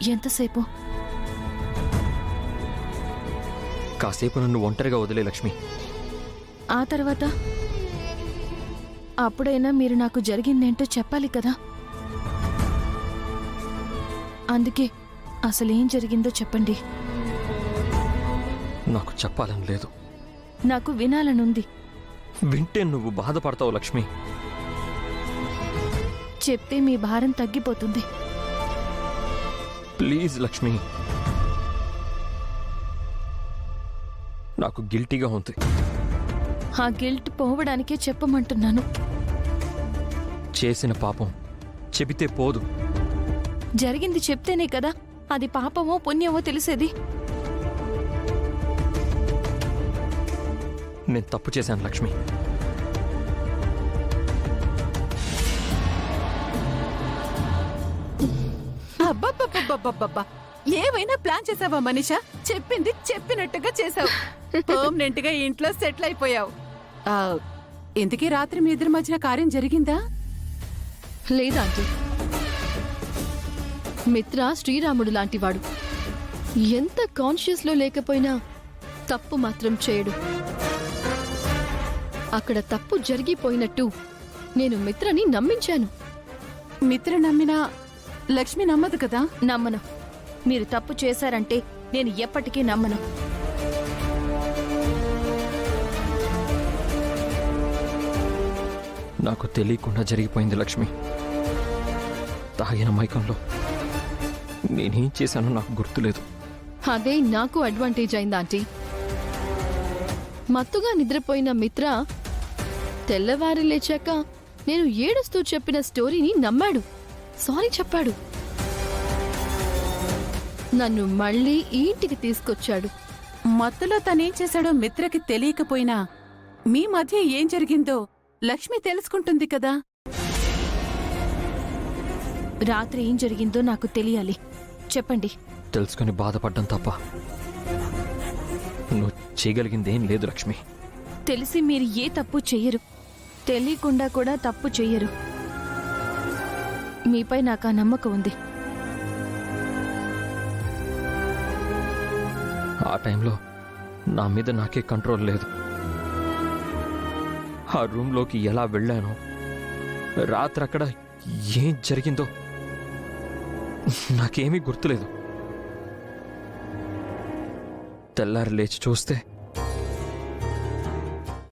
ఎంతసేపు? కాసేపు నన్ను ఒంటరిగా వదిలే లక్ష్మి. ఆ తర్వాత అప్పుడైనా మీరు నాకు జరిగిందేంటో చెప్పాలి కదా. అందుకే అసలేం జరిగిందో చెప్పండి. నాకు చెప్పాలని లేదు. నాకు వినాలనుంది. వింటే నువ్వు బాధపడతావు లక్ష్మి. చెప్తే మీ భారం తగ్గిపోతుంది. ప్లీజ్ లక్ష్మి, నాకు గిల్టీగా ఉంది. ఆ గిల్ట్ పోవడానికే చెప్పమంటున్నాను. చేసిన పాపం చెబితే పోదు. జరిగింది చెప్తేనే కదా అది పాపమో పుణ్యమో తెలిసేది. నేను తప్పు చేశాను లక్ష్మి. అబ్బబ్బబ్బబ్బబ్బబ్బా, ఏమైనా ప్లాన్ చేసావా మనీషా? చెప్పింది చెప్పినట్టుగా చేసావు. పర్మనెంట్ గా ఇంట్లో సెటిల్ అయిపోయావు. ఇంతకీ రాత్రి మీ ఇద్దరి మధ్యన కార్యం జరిగిందా? లేదా ఆంటీ, మిత్ర శ్రీరాముడు లాంటివాడు. ఎంత కాన్షియస్ లో లేకపోయినా తప్పు మాత్రం చేయడు. అక్కడ తప్పు జరిగిపోయినట్టు నేను మిత్రని నమ్మించాను. మిత్ర నమ్మినా లక్ష్మి నమ్మదు కదా. నమ్మను. మీరు తప్పు చేశారంటే నేను ఎప్పటికీ నమ్మను. నాకు తెలియకుండా జరిగిపోయింది లక్ష్మి. తాగిన మైకంలో నేనేం చేశానో నాకు గుర్తులేదు. అదే నాకు అడ్వాంటేజ్ అయింది ఆంటీ. మత్తుగా నిద్రపోయిన మిత్ర తెల్లవారి లేచాక నేను ఏడుస్తూ చెప్పిన స్టోరీని నమ్మాడు. సారీ చెప్పాడు. నన్ను మళ్ళీ ఈ ఇంటికి తీసుకొచ్చాడు. మత్తులో తనేం చేశాడో మిత్రకి తెలియకపోయినా మీ మధ్య ఏం జరిగిందో లక్ష్మి తెలుసుకుంటుంది కదా. రాత్రి ఏం జరిగిందో నాకు తెలియాలి. చెప్పండి. తెలుసుకుని బాధపడ్డం తప్ప నువ్వు చేయగలిగిందేం లేదు లక్ష్మి. తెలిసి మీరు ఏ తప్పు చెయ్యరు. తెలియకుండా కూడా తప్పు చెయ్యరు. మీపై నాకు ఆ నమ్మకం ఉంది. ఆ టైంలో నా మీద నాకే కంట్రోల్ లేదు. ఆ రూమ్లోకి ఎలా వెళ్ళానో, రాత్రి అక్కడ ఏం జరిగిందో నాకేమీ గుర్తులేదు. తెల్లారి లేచి చూస్తే